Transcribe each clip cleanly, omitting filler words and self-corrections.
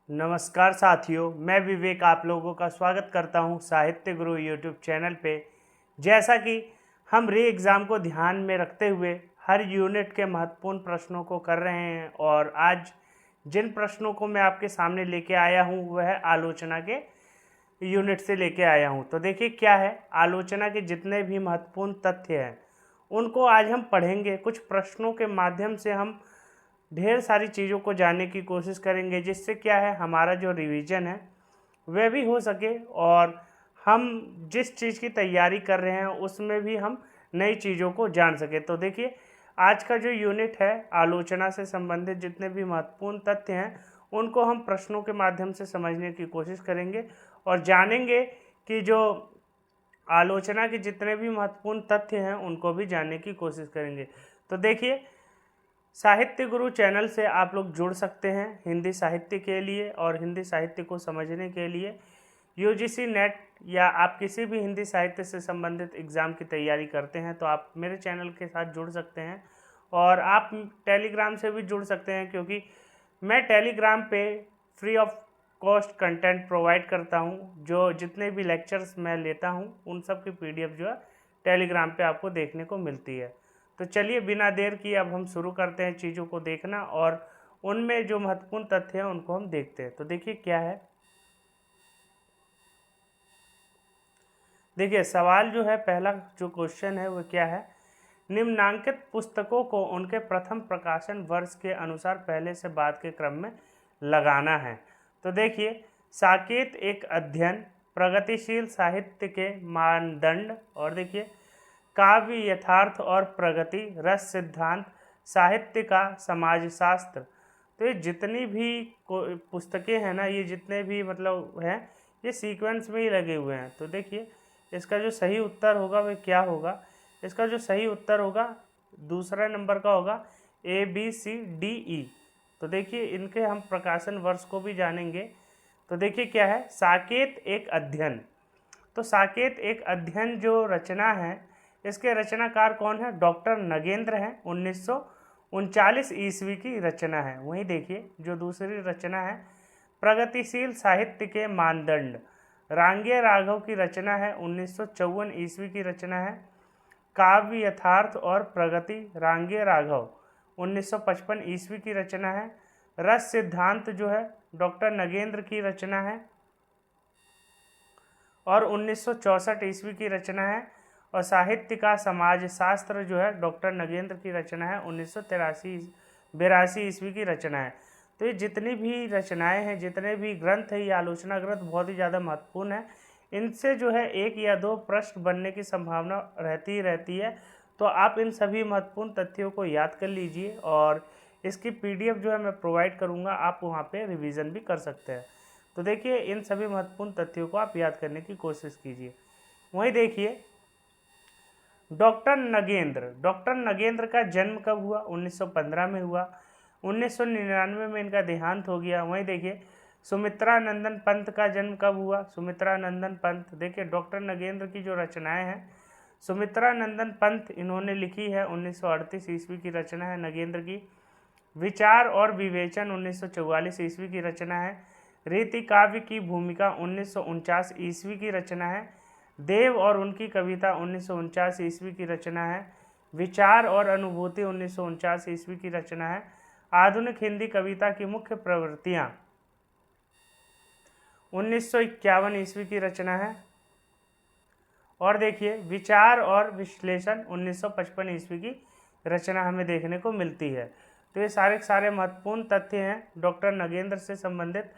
नमस्कार साथियों, मैं विवेक आप लोगों का स्वागत करता हूं साहित्य गुरु यूट्यूब चैनल पे। जैसा कि हम री एग्ज़ाम को ध्यान में रखते हुए हर यूनिट के महत्वपूर्ण प्रश्नों को कर रहे हैं और आज जिन प्रश्नों को मैं आपके सामने लेके आया हूं वह आलोचना के यूनिट से लेके आया हूं। तो देखिए क्या है, आलोचना के जितने भी महत्वपूर्ण तथ्य हैं उनको आज हम पढ़ेंगे। कुछ प्रश्नों के माध्यम से हम ढेर सारी चीज़ों को जानने की कोशिश करेंगे, जिससे क्या है हमारा जो रिवीजन है वह भी हो सके और हम जिस चीज़ की तैयारी कर रहे हैं उसमें भी हम नई चीज़ों को जान सके। तो देखिए आज का जो यूनिट है आलोचना से संबंधित जितने भी महत्वपूर्ण तथ्य हैं उनको हम प्रश्नों के माध्यम से समझने की कोशिश करेंगे और जानेंगे कि जो आलोचना के जितने भी महत्वपूर्ण तथ्य हैं उनको भी जानने की कोशिश करेंगे। तो देखिए साहित्य गुरु चैनल से आप लोग जुड़ सकते हैं हिंदी साहित्य के लिए और हिंदी साहित्य को समझने के लिए। यूजीसी नेट या आप किसी भी हिंदी साहित्य से संबंधित एग्ज़ाम की तैयारी करते हैं तो आप मेरे चैनल के साथ जुड़ सकते हैं और आप टेलीग्राम से भी जुड़ सकते हैं, क्योंकि मैं टेलीग्राम पे free of cost content provide करता हूं। जो जितने भी लेक्चर्स मैं लेता हूं उन सब की पीडीएफ जो है टेलीग्राम पे आपको देखने को मिलती है। तो चलिए बिना देर किए अब हम शुरू करते हैं चीज़ों को देखना और उनमें जो महत्वपूर्ण तथ्य हैं उनको हम देखते हैं। तो देखिए क्या है, देखिए सवाल जो है, पहला जो क्वेश्चन है वो क्या है, निम्नांकित पुस्तकों को उनके प्रथम प्रकाशन वर्ष के अनुसार पहले से बाद के क्रम में लगाना है। तो देखिए साकेत एक अध्ययन, प्रगतिशील साहित्य के मानदंड, और देखिए काव्य यथार्थ और प्रगति, रस सिद्धांत, साहित्य का समाजशास्त्र। तो ये जितनी भी पुस्तकें हैं ना, ये जितने भी मतलब हैं ये सीक्वेंस में ही लगे हुए हैं। तो देखिए इसका जो सही उत्तर होगा वह क्या होगा, इसका जो सही उत्तर होगा दूसरा नंबर का होगा ABCDE। तो देखिए इनके हम प्रकाशन वर्ष को भी जानेंगे। तो देखिए क्या है, साकेत एक अध्ययन। तो साकेत एक अध्ययन जो रचना है इसके रचनाकार कौन है, डॉक्टर नगेंद्र हैं, 1939 ईस्वी की रचना है। वहीं देखिए जो दूसरी रचना है प्रगतिशील साहित्य के मानदंड, रांगे राघव की रचना है, 1954 ईस्वी की रचना है। काव्य यथार्थ और प्रगति, रांगे राघव 1955 ईस्वी की रचना है। रस सिद्धांत जो है डॉक्टर नगेंद्र की रचना है और 1964 ईस्वी की रचना है। और साहित्य का समाजशास्त्र जो है डॉक्टर नगेंद्र की रचना है, 1982 ईस्वी की रचना है। तो ये जितनी भी रचनाएं हैं, जितने भी ग्रंथ हैं, ये आलोचना ग्रंथ बहुत ही ज़्यादा महत्वपूर्ण है। इनसे जो है एक या दो प्रश्न बनने की संभावना रहती ही रहती है। तो आप इन सभी महत्वपूर्ण तथ्यों को याद कर लीजिए और इसकी पीडीएफ जो है मैं प्रोवाइड करूँगा, आप वहाँ पे रिवीजन भी कर सकते हैं। तो देखिए इन सभी महत्वपूर्ण तथ्यों को आप याद करने की कोशिश कीजिए। वहीं देखिए डॉक्टर नगेंद्र का जन्म कब हुआ, 1915 में हुआ। 1999 में इनका देहांत हो गया। वहीं देखिए सुमित्रा नंदन पंत का जन्म कब हुआ, सुमित्रा नंदन पंत। देखिए डॉक्टर नगेंद्र की जो रचनाएं हैं सुमित्रा नंदन पंत इन्होंने लिखी है, 1938 ईस्वी की रचना है नगेंद्र की। विचार और विवेचन 1944 ईस्वी की रचना है। रीति काव्य की भूमिका 1949 ईस्वी की रचना है। देव और उनकी कविता 1949 ईस्वी की रचना है। विचार और अनुभूति 1949 ईस्वी की रचना है। आधुनिक हिंदी कविता की मुख्य प्रवृत्तियाँ 1951 ईस्वी की रचना है। और देखिए विचार और विश्लेषण 1955 ईस्वी की रचना हमें देखने को मिलती है। तो ये सारे महत्वपूर्ण तथ्य हैं डॉक्टर नगेंद्र से संबंधित,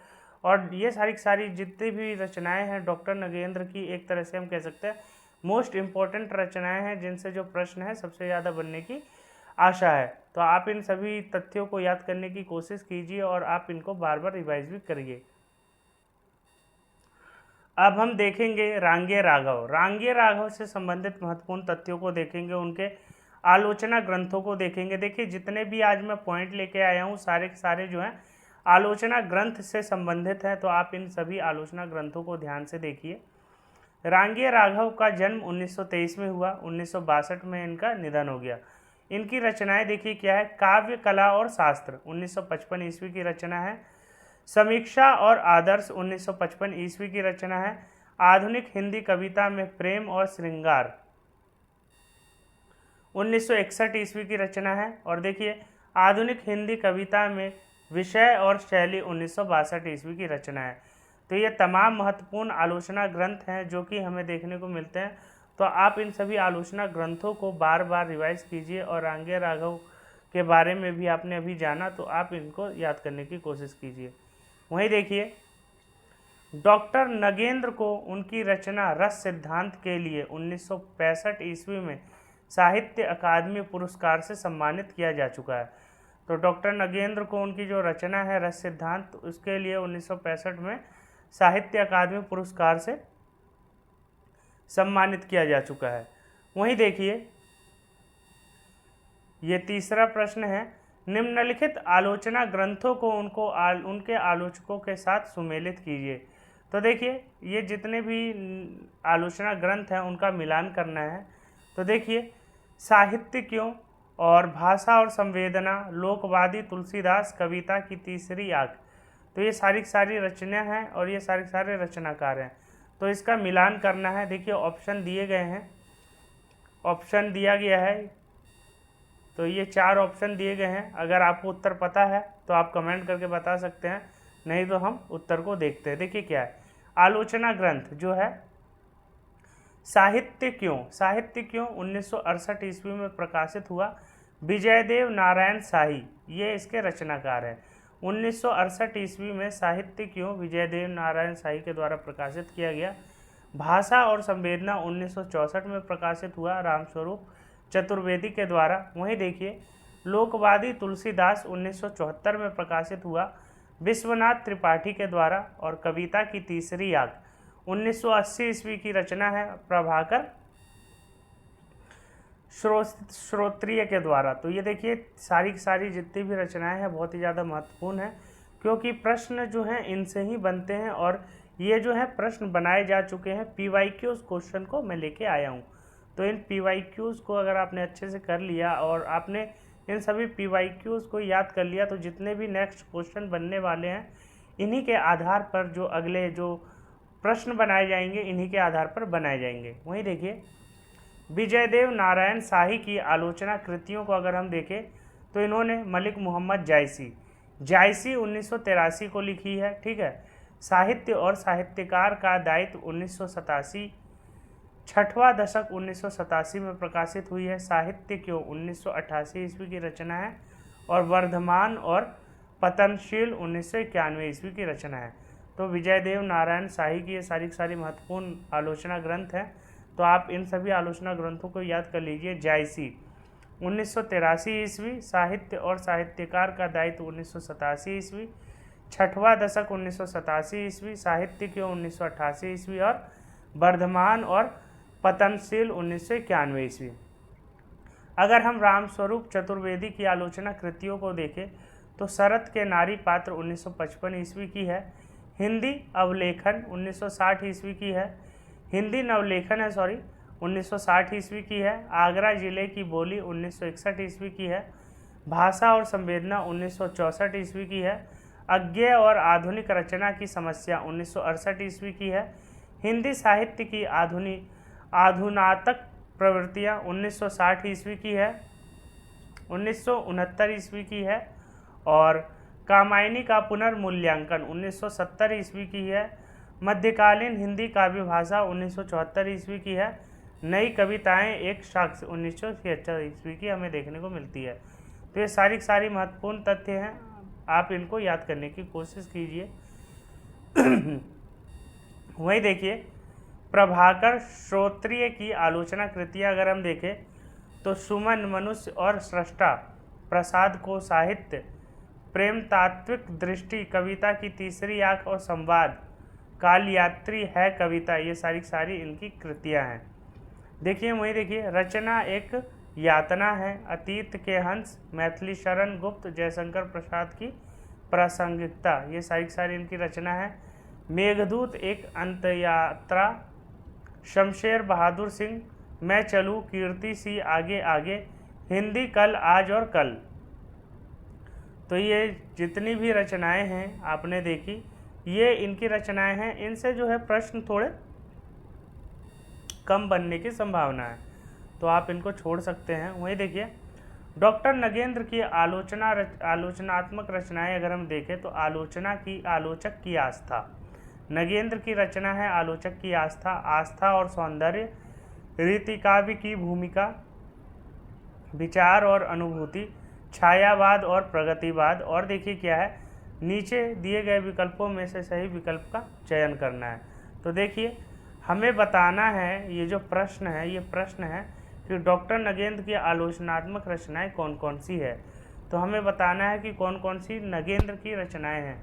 और ये सारी जितनी भी रचनाएं हैं डॉक्टर नगेंद्र की एक तरह से हम कह सकते हैं मोस्ट इम्पॉर्टेंट रचनाएं हैं, जिनसे जो प्रश्न है सबसे ज़्यादा बनने की आशा है। तो आप इन सभी तथ्यों को याद करने की कोशिश कीजिए और आप इनको बार बार रिवाइज भी करिए। अब हम देखेंगे रांगे राघव से संबंधित महत्वपूर्ण तथ्यों को देखेंगे, उनके आलोचना ग्रंथों को देखेंगे। देखिए जितने भी आज मैं पॉइंट लेके आया हूँ सारे के सारे जो हैं आलोचना ग्रंथ से संबंधित हैं। तो आप इन सभी आलोचना ग्रंथों को ध्यान से देखिए। रांगे राघव का जन्म 1923 में हुआ, 1962 में इनका निधन हो गया। इनकी रचनाएं देखिए क्या है, काव्य कला और शास्त्र 1955 ईस्वी की रचना है। समीक्षा और आदर्श 1955 ईस्वी की रचना है। आधुनिक हिंदी कविता में प्रेम और श्रृंगार 1961 ईस्वी की रचना है। और देखिए आधुनिक हिंदी कविता में विषय और शैली 1962 ईस्वी की रचना है। तो ये तमाम महत्वपूर्ण आलोचना ग्रंथ हैं जो कि हमें देखने को मिलते हैं। तो आप इन सभी आलोचना ग्रंथों को बार बार रिवाइज कीजिए और रांगे राघव के बारे में भी आपने अभी जाना तो आप इनको याद करने की कोशिश कीजिए। वहीं देखिए डॉक्टर नगेंद्र को उनकी रचना रस सिद्धांत के लिए 1965 ईस्वी में साहित्य अकादमी पुरस्कार से सम्मानित किया जा चुका है। तो डॉक्टर नगेंद्र को उनकी जो रचना है रस सिद्धांत उसके लिए 1965 में साहित्य अकादमी पुरस्कार से सम्मानित किया जा चुका है। वहीं देखिए ये तीसरा प्रश्न है, निम्नलिखित आलोचना ग्रंथों को उनके आलोचकों के साथ सुमेलित कीजिए। तो देखिए ये जितने भी आलोचना ग्रंथ हैं उनका मिलान करना है। तो देखिए साहित्य क्यों और भाषा और संवेदना, लोकवादी तुलसीदास, कविता की तीसरी आंख। तो ये सारी रचना हैं और ये सारे रचनाकार हैं। तो इसका मिलान करना है। देखिए ऑप्शन दिए गए हैं, ऑप्शन दिया गया है। तो ये 4 ऑप्शन दिए गए हैं। अगर आपको उत्तर पता है तो आप कमेंट करके बता सकते हैं, नहीं तो हम उत्तर को देखते हैं। देखिए क्या है आलोचना ग्रंथ जो है साहित्य क्यों 1968 ईस्वी में प्रकाशित हुआ। विजयदेव नारायण शाही ये इसके रचनाकार हैं। 1968 ईस्वी में साहित्य क्यों विजयदेव नारायण शाही के द्वारा प्रकाशित किया गया। भाषा और संवेदना 1964 में प्रकाशित हुआ रामस्वरूप चतुर्वेदी के द्वारा। वहीं देखिए लोकवादी तुलसीदास 1974 में प्रकाशित हुआ विश्वनाथ त्रिपाठी के द्वारा। और कविता की तीसरी आंख 1980 ईस्वी की रचना है प्रभाकर श्रोत्रिय के द्वारा। तो ये देखिए सारी जितनी भी रचनाएं हैं बहुत ही ज़्यादा महत्वपूर्ण है, क्योंकि प्रश्न जो हैं इनसे ही बनते हैं। और ये जो है प्रश्न बनाए जा चुके हैं। PYQs क्वेश्चन को मैं लेके आया हूँ। तो इन PYQs को अगर आपने अच्छे से कर लिया और आपने इन सभी PYQs को याद कर लिया तो जितने भी नेक्स्ट क्वेश्चन बनने वाले हैं इन्हीं के आधार पर जो अगले जो प्रश्न बनाए जाएंगे इन्हीं के आधार पर बनाए जाएंगे। वहीं देखिए विजयदेव नारायण शाही की आलोचना कृतियों को अगर हम देखें तो इन्होंने मलिक मोहम्मद जायसी 1983 को लिखी है। ठीक है। साहित्य और साहित्यकार का दायित्व 1987, छठवां दशक 1987 में प्रकाशित हुई है। साहित्य क्यों 1988 ईस्वी की रचना है। और वर्धमान और पतनशील 1991 ईस्वी की रचना है। तो विजयदेव नारायण शाही की ये सारी महत्वपूर्ण आलोचना ग्रंथ हैं। तो आप इन सभी आलोचना ग्रंथों को याद कर लीजिए। जायसी 1983 ईस्वी, साहित्य और साहित्यकार का दायित्व 1987 ईस्वी, छठवां दशक 1987 ईस्वी, साहित्य क्यों 1988 ईस्वी और वर्धमान और पतनशील 1991 ईस्वी। अगर हम रामस्वरूप चतुर्वेदी की आलोचना कृतियों को देखें तो शरत के नारी पात्र 1955 ईस्वी की है। हिंदी अवलेखन 1960 ईस्वी की है। हिंदी नवलेखन है 1960 ईस्वी की है। आगरा जिले की बोली 1961 ईस्वी की है। भाषा और संवेदना 1964 ईस्वी की है। अज्ञेय और आधुनिक रचना की समस्या 1968 ईस्वी की है। हिंदी साहित्य की आधुनातक प्रवृत्तियाँ 1960 ईस्वी की है। 1969 ईस्वी की है। और कामायनी का पुनर्मूल्यांकन 1970 ईस्वी की है। मध्यकालीन हिंदी काव्य भाषा 1974 ईस्वी की है। नई कविताएं एक शख्स 1976 ईस्वी की हमें देखने को मिलती है। तो ये सारी महत्वपूर्ण तथ्य हैं, आप इनको याद करने की कोशिश कीजिए। वहीं देखिए प्रभाकर श्रोत्रिय की आलोचना कृतियाँ अगर हम देखें तो सुमन, मनुष्य और सृष्टा, प्रसाद को साहित्य, प्रेम, तात्विक दृष्टि, कविता की तीसरी आंख और संवाद, कालयात्री है कविता, ये सारी इनकी कृतियाँ हैं। देखिए वहीं देखिए रचना एक यातना है, अतीत के हंस, मैथिली शरण गुप्त, जयशंकर प्रसाद की प्रासंगिकता, ये सारी इनकी रचना है। मेघदूत एक अंतयात्रा, शमशेर बहादुर सिंह, मैं चलूँ, कीर्ति सी आगे आगे, हिंदी कल आज और कल। तो ये जितनी भी रचनाएं हैं आपने देखी, ये इनकी रचनाएं हैं, इनसे जो है प्रश्न थोड़े कम बनने की संभावना है, तो आप इनको छोड़ सकते हैं। वहीं देखिए डॉक्टर नगेंद्र की आलोचनात्मक रचनाएं अगर हम देखें तो आलोचक की आस्था, नगेंद्र की रचना है आलोचक की आस्था, आस्था और सौंदर्य, रीति काव्य की भूमिका, विचार और अनुभूति, छायावाद और प्रगतिवाद। और देखिए क्या है, नीचे दिए गए विकल्पों में से सही विकल्प का चयन करना है। तो देखिए हमें बताना है, ये जो प्रश्न है ये प्रश्न है कि डॉक्टर नगेंद्र की आलोचनात्मक रचनाएं कौन कौन सी है। तो हमें बताना है कि कौन कौन सी नगेंद्र की रचनाएं हैं।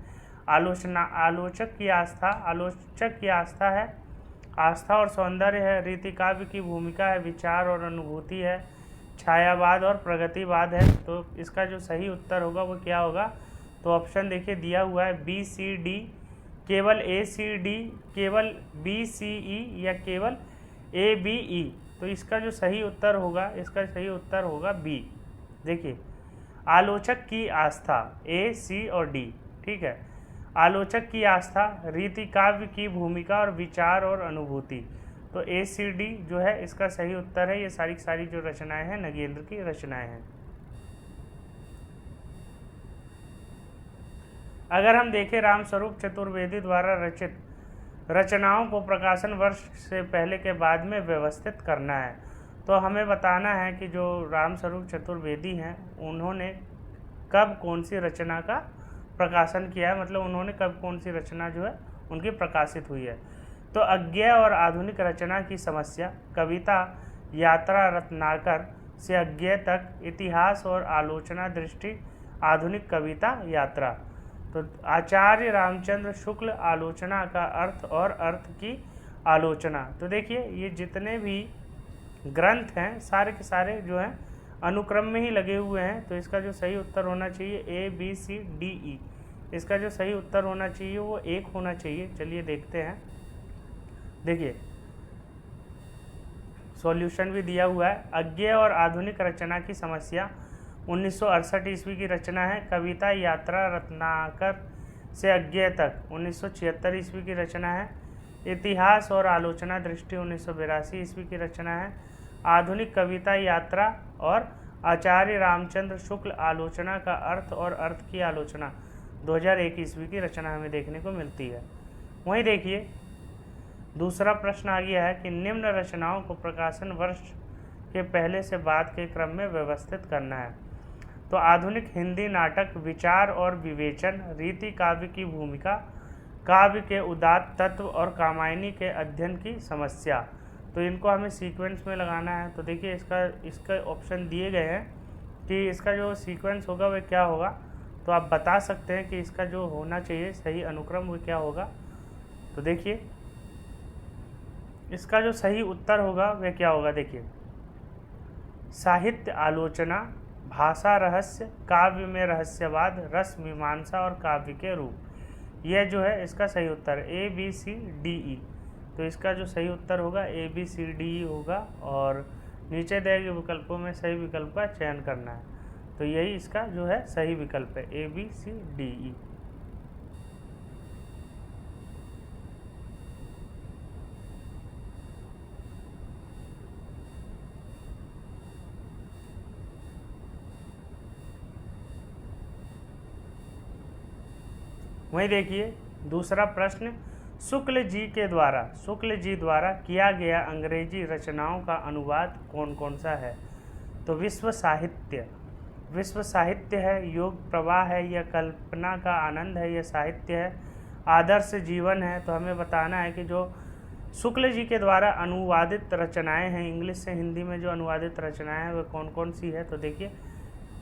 आलोचक की आस्था है, आस्था और सौंदर्य है, रीति काव्य की भूमिका है, विचार और अनुभूति है, छायावाद और प्रगतिवाद है। तो इसका जो सही उत्तर होगा वो क्या होगा, तो ऑप्शन देखिए दिया हुआ है बी सी डी, केवल ए सी डी, केवल बी सी ई या केवल ए बी ई। तो इसका जो सही उत्तर होगा, इसका सही उत्तर होगा बी। देखिए आलोचक की आस्था, ए सी और डी, ठीक है। आलोचक की आस्था, रीति काव्य की भूमिका और विचार और अनुभूति, तो ए सी डी जो है इसका सही उत्तर है। ये सारी जो रचनाएं हैं नगेंद्र की रचनाएं हैं। अगर हम देखें रामस्वरूप चतुर्वेदी द्वारा रचित रचनाओं को प्रकाशन वर्ष से पहले के बाद में व्यवस्थित करना है, तो हमें बताना है कि जो रामस्वरूप चतुर्वेदी हैं उन्होंने कब कौन सी रचना का प्रकाशन किया है, मतलब उन्होंने कब कौन सी रचना जो है उनकी प्रकाशित हुई है। तो अज्ञेय और आधुनिक रचना की समस्या, कविता यात्रा रत्नाकर से अज्ञेय तक, इतिहास और आलोचना दृष्टि, आधुनिक कविता यात्रा। तो आचार्य रामचंद्र शुक्ल, आलोचना का अर्थ और अर्थ की आलोचना। तो देखिए ये जितने भी ग्रंथ हैं सारे के सारे जो हैं अनुक्रम में ही लगे हुए हैं। तो इसका जो सही उत्तर होना चाहिए A B C D E, इसका जो सही उत्तर होना चाहिए वो 1 होना चाहिए। चलिए देखते हैं। देखिए सॉल्यूशन भी दिया हुआ है। अज्ञेय और आधुनिक रचना की समस्या 1968 ईस्वी की रचना है। कविता यात्रा रत्नाकर से अज्ञेय तक 1976 ईस्वी की रचना है। इतिहास और आलोचना दृष्टि 1982 ईस्वी की रचना है। आधुनिक कविता यात्रा और आचार्य रामचंद्र शुक्ल, आलोचना का अर्थ और अर्थ की आलोचना 2001 ईस्वी की रचना हमें देखने को मिलती है। वहीं देखिए दूसरा प्रश्न आ गया है कि निम्न रचनाओं को प्रकाशन वर्ष के पहले से बाद के क्रम में व्यवस्थित करना है। तो आधुनिक हिंदी नाटक, विचार और विवेचन, रीति काव्य की भूमिका, काव्य के उदात्त तत्व और कामायनी के अध्ययन की समस्या। तो इनको हमें सीक्वेंस में लगाना है। तो देखिए इसका ऑप्शन दिए गए हैं कि इसका जो सीक्वेंस होगा वह क्या होगा। तो आप बता सकते हैं कि इसका जो होना चाहिए सही अनुक्रम वो क्या होगा। तो देखिए इसका जो सही उत्तर होगा वह क्या होगा। देखिए साहित्य आलोचना, भाषा रहस्य, काव्य में रहस्यवाद, रस मीमांसा और काव्य के रूप, यह जो है इसका सही उत्तर A B C D E. तो इसका जो सही उत्तर होगा A B C D E होगा और नीचे दिए गए विकल्पों में सही विकल्प का चयन करना है। तो यही इसका जो है सही विकल्प है A B C D E. वहीं देखिए दूसरा प्रश्न, शुक्ल जी द्वारा किया गया अंग्रेजी रचनाओं का अनुवाद कौन कौन सा है। तो विश्व साहित्य है, योग प्रवाह है, यह कल्पना का आनंद है, यह साहित्य है, आदर्श जीवन है। तो हमें बताना है कि जो शुक्ल जी के द्वारा अनुवादित रचनाएं हैं, इंग्लिश से हिंदी में जो अनुवादित रचनाएं हैं वह कौन कौन सी है। तो देखिए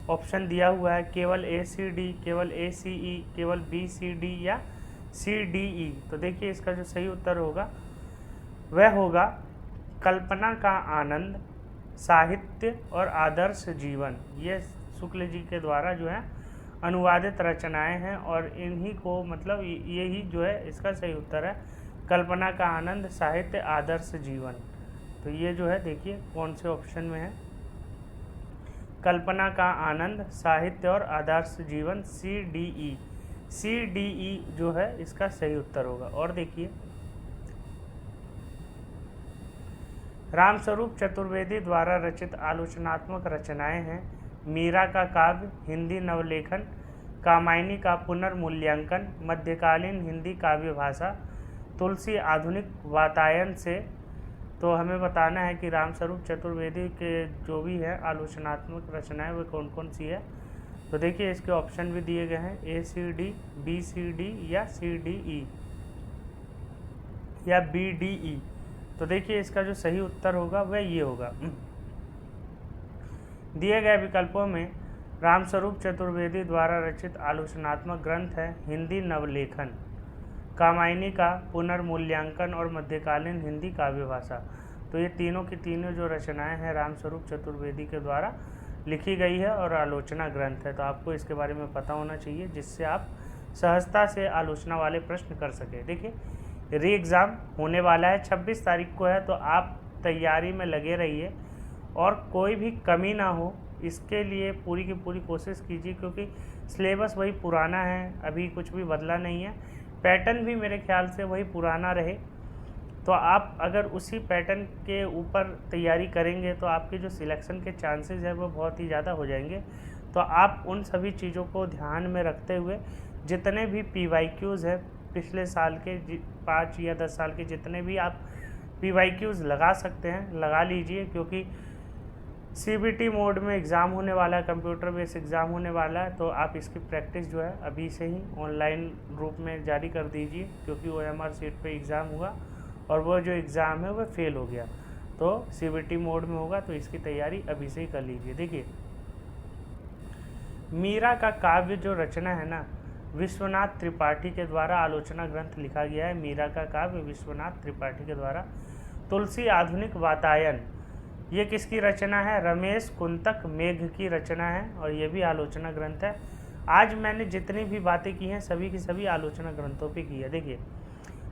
ऑप्शन दिया हुआ है केवल ए सी डी, केवल ए सी ई, केवल बी सी डी या सी डी ई। तो देखिए इसका जो सही उत्तर होगा वह होगा कल्पना का आनंद, साहित्य और आदर्श जीवन। ये शुक्ल जी के द्वारा जो है अनुवादित रचनाएं हैं और इन्हीं को मतलब यही जो है इसका सही उत्तर है कल्पना का आनंद, साहित्य, आदर्श जीवन। तो ये जो है देखिए कौन से ऑप्शन में है। कल्पना का आनंद, साहित्य और आदर्श जीवन, CDE। CDE जो है इसका सही उत्तर होगा। और देखिए, रामस्वरूप चतुर्वेदी द्वारा रचित आलोचनात्मक रचनाएं हैं मीरा का काव्य, हिंदी नवलेखन, कामायनी का पुनर्मूल्यांकन, मध्यकालीन हिंदी काव्य भाषा, तुलसी आधुनिक वातायन से। तो हमें बताना है कि रामस्वरूप चतुर्वेदी के जो भी है आलोचनात्मक रचनाएं वो कौन कौन सी है। तो देखिए इसके ऑप्शन भी दिए गए हैं ACD, BCD या CDE या BDE। तो देखिए इसका जो सही उत्तर होगा वह ये होगा। दिए गए विकल्पों में रामस्वरूप चतुर्वेदी द्वारा रचित आलोचनात्मक ग्रंथ है हिंदी नवलेखन, कामायनी का पुनर्मूल्यांकन और मध्यकालीन हिंदी काव्य भाषा। तो ये तीनों की तीनों जो रचनाएं हैं रामस्वरूप चतुर्वेदी के द्वारा लिखी गई है और आलोचना ग्रंथ है। तो आपको इसके बारे में पता होना चाहिए जिससे आप सहजता से आलोचना वाले प्रश्न कर सके। देखिए री एग्ज़ाम होने वाला है 26 तारीख को है, तो आप तैयारी में लगे रहिए और कोई भी कमी ना हो इसके लिए पूरी की पूरी कोशिश कीजिए, क्योंकि सिलेबस वही पुराना है, अभी कुछ भी बदला नहीं है। पैटर्न भी मेरे ख्याल से वही पुराना रहे, तो आप अगर उसी पैटर्न के ऊपर तैयारी करेंगे तो आपके जो सिलेक्शन के चांसेस है वो बहुत ही ज़्यादा हो जाएंगे। तो आप उन सभी चीज़ों को ध्यान में रखते हुए जितने भी PYQs है पिछले साल के 5 या 10 साल के जितने भी आप PYQs लगा सकते हैं लगा लीजिए, क्योंकि CBT मोड में एग्ज़ाम होने वाला है, कंप्यूटर बेस्ड एग्ज़ाम होने वाला है। तो आप इसकी प्रैक्टिस जो है अभी से ही ऑनलाइन रूप में जारी कर दीजिए, क्योंकि OMR सीट पे एग्ज़ाम हुआ और वो जो एग्ज़ाम है वो फेल हो गया, तो CBT मोड में होगा, तो इसकी तैयारी अभी से ही कर लीजिए। देखिए मीरा का काव्य जो रचना है ना, विश्वनाथ त्रिपाठी के द्वारा आलोचना ग्रंथ लिखा गया है। मीरा का काव्य विश्वनाथ त्रिपाठी के द्वारा। तुलसी आधुनिक वातायन, ये किसकी रचना है? रमेश कुंतक मेघ की रचना है और ये भी आलोचना ग्रंथ है। आज मैंने जितनी भी बातें की हैं सभी की सभी आलोचना ग्रंथों पे की है। देखिए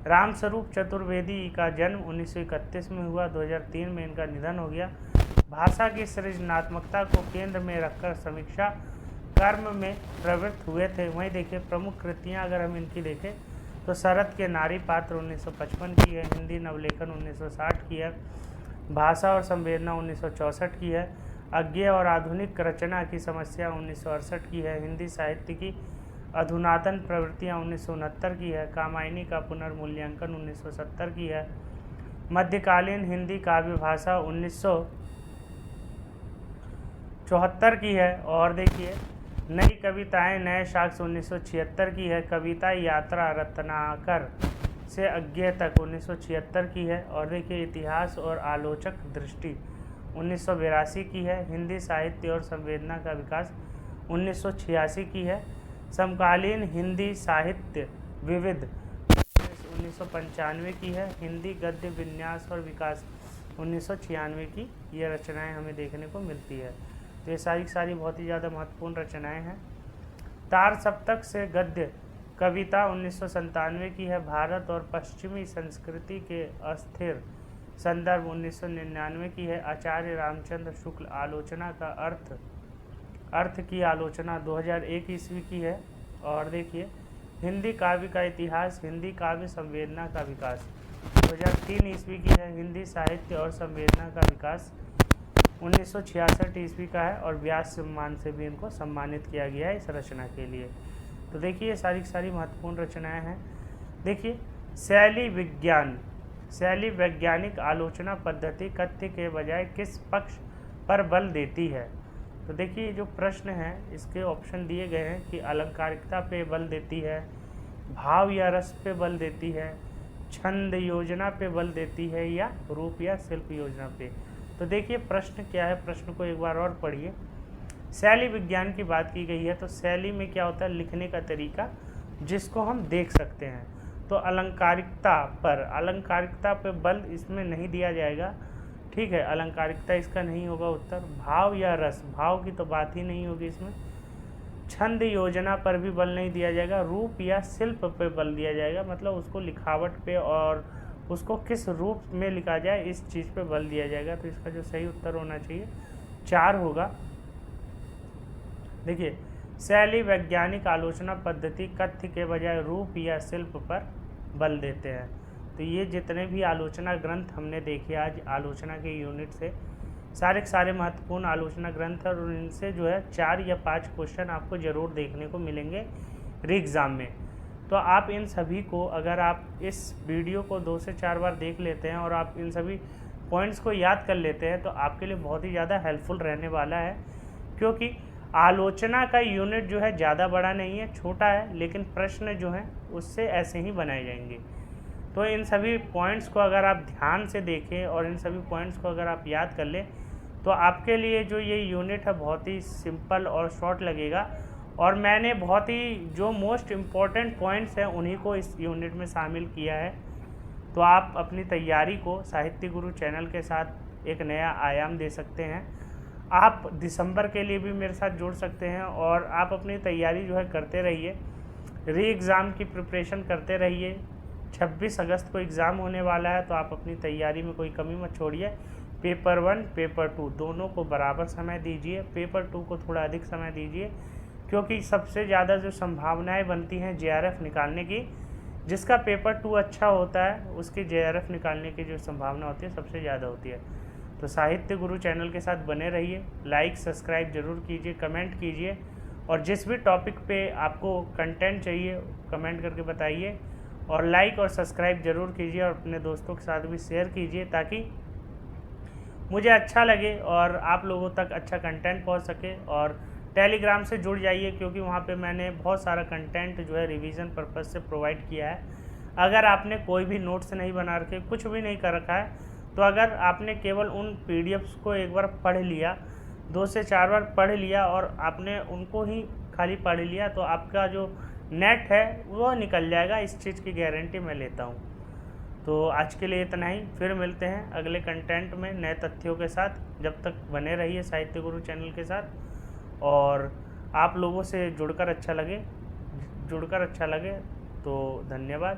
रामस्वरूप चतुर्वेदी का जन्म 1931 में हुआ, 2003 में इनका निधन हो गया। भाषा की सृजनात्मकता को केंद्र में रखकर समीक्षा कर्म में प्रवृत्त हुए थे। वहीं देखिए प्रमुख कृतियाँ अगर हम इनकी देखें तो शरद के नारी पात्र 1955 की है, हिंदी नवलेखन 1960 की है, भाषा और संवेदना 1964 की है, अज्ञेय और आधुनिक रचना की समस्या 1968 की है, हिंदी साहित्य की अधुनातन प्रवृत्तियाँ 1969 की है, कामायनी का पुनर्मूल्यांकन 1970 की है, मध्यकालीन हिंदी काव्य भाषा 1974 की है। और देखिए नई कविताएं नए साक्ष्य 1976 की है, कविता यात्रा रत्नाकर से अज्ञेय तक 1976 की है। और देखिए इतिहास और आलोचक दृष्टि 1982 की है, हिंदी साहित्य और संवेदना का विकास 1986 की है, समकालीन हिंदी साहित्य विविध 1995 की है, हिंदी गद्य विन्यास और विकास 1996 की ये रचनाएं हमें देखने को मिलती है। तो ये सारी बहुत ही ज़्यादा महत्वपूर्ण रचनाएं हैं। तार सप्तक से गद्य कविता 1997 की है, भारत और पश्चिमी संस्कृति के अस्थिर संदर्भ 1999 की है, आचार्य रामचंद्र शुक्ल आलोचना का अर्थ की आलोचना 2001 ईस्वी की है। और देखिए हिंदी काव्य का इतिहास, हिंदी काव्य संवेदना का विकास 2003 ईस्वी की है, हिंदी साहित्य और संवेदना का विकास 1966 ईस्वी का है और व्यास सम्मान से भी इनको सम्मानित किया गया है इस रचना के लिए। तो देखिए सारी महत्वपूर्ण रचनाएं हैं। देखिए शैली वैज्ञानिक आलोचना पद्धति कथ्य के बजाय किस पक्ष पर बल देती है? तो देखिए जो प्रश्न है इसके ऑप्शन दिए गए हैं कि अलंकारिकता पे बल देती है, भाव या रस पे बल देती है, छंद योजना पे बल देती है या रूप या शिल्प योजना पे। तो देखिए प्रश्न क्या है, प्रश्न को एक बार और पढ़िए। शैली विज्ञान की बात की गई है, तो शैली में क्या होता है? लिखने का तरीका जिसको हम देख सकते हैं। तो अलंकारिकता पे बल इसमें नहीं दिया जाएगा, ठीक है, अलंकारिकता इसका नहीं होगा उत्तर। भाव या रस, भाव की तो बात ही नहीं होगी इसमें। छंद योजना पर भी बल नहीं दिया जाएगा, रूप या शिल्प पे बल दिया जाएगा, मतलब उसको लिखावट पे और उसको किस रूप में लिखा जाए इस चीज़ पे बल दिया जाएगा। तो इसका जो सही उत्तर होना चाहिए 4 होगा। देखिए, शैली वैज्ञानिक आलोचना पद्धति कथ्य के बजाय रूप या शिल्प पर बल देते हैं। तो ये जितने भी आलोचना ग्रंथ हमने देखे आज आलोचना के यूनिट से, सारे के सारे महत्वपूर्ण आलोचना ग्रंथ और इनसे जो है 4 या 5 क्वेश्चन आपको ज़रूर देखने को मिलेंगे री एग्ज़ाम में। तो आप इन सभी को, अगर आप इस वीडियो को 2 से 4 बार देख लेते हैं और आप इन सभी पॉइंट्स को याद कर लेते हैं तो आपके लिए बहुत ही ज़्यादा हेल्पफुल रहने वाला है, क्योंकि आलोचना का यूनिट जो है ज़्यादा बड़ा नहीं है, छोटा है, लेकिन प्रश्न जो हैं उससे ऐसे ही बनाए जाएंगे। तो इन सभी पॉइंट्स को अगर आप ध्यान से देखें और इन सभी पॉइंट्स को अगर आप याद कर लें तो आपके लिए जो ये यूनिट है बहुत ही सिंपल और शॉर्ट लगेगा। और मैंने बहुत ही जो मोस्ट इम्पॉर्टेंट पॉइंट्स हैं उन्हीं को इस यूनिट में शामिल किया है। तो आप अपनी तैयारी को साहित्य गुरु चैनल के साथ एक नया आयाम दे सकते हैं। आप दिसंबर के लिए भी मेरे साथ जुड़ सकते हैं और आप अपनी तैयारी जो है करते रहिए, री एग्ज़ाम की प्रिपरेशन करते रहिए। 26 अगस्त को एग्ज़ाम होने वाला है, तो आप अपनी तैयारी में कोई कमी मत छोड़िए। पेपर 1 पेपर 2 दोनों को बराबर समय दीजिए, पेपर 2 को थोड़ा अधिक समय दीजिए, क्योंकि सबसे ज़्यादा जो संभावनाएं बनती हैं JRF निकालने की, जिसका पेपर 2 अच्छा होता है उसकी JRF निकालने की जो संभावना होती है सबसे ज़्यादा होती है। तो साहित्य गुरु चैनल के साथ बने रहिए, लाइक सब्सक्राइब जरूर कीजिए, कमेंट कीजिए, और जिस भी टॉपिक पे आपको कंटेंट चाहिए कमेंट करके बताइए, और लाइक और सब्सक्राइब जरूर कीजिए और अपने दोस्तों के साथ भी शेयर कीजिए ताकि मुझे अच्छा लगे और आप लोगों तक अच्छा कंटेंट पहुंच सके। और टेलीग्राम से जुड़ जाइए, क्योंकि वहां पे मैंने बहुत सारा कंटेंट जो है रिवीजन पर्पज़ से प्रोवाइड किया है। अगर आपने कोई भी नोट्स नहीं बना रखे, कुछ भी नहीं कर रखा है, तो अगर आपने केवल उन PDFs को एक बार पढ़ लिया, 2 से 4 बार पढ़ लिया और आपने उनको ही खाली पढ़ लिया, तो आपका जो नेट है वो निकल जाएगा। इस चीज़ की गारंटी मैं लेता हूँ। तो आज के लिए इतना ही, फिर मिलते हैं अगले कंटेंट में नए तथ्यों के साथ। जब तक बने रहिए साहित्य गुरु चैनल के साथ, और आप लोगों से जुड़कर अच्छा लगे तो धन्यवाद।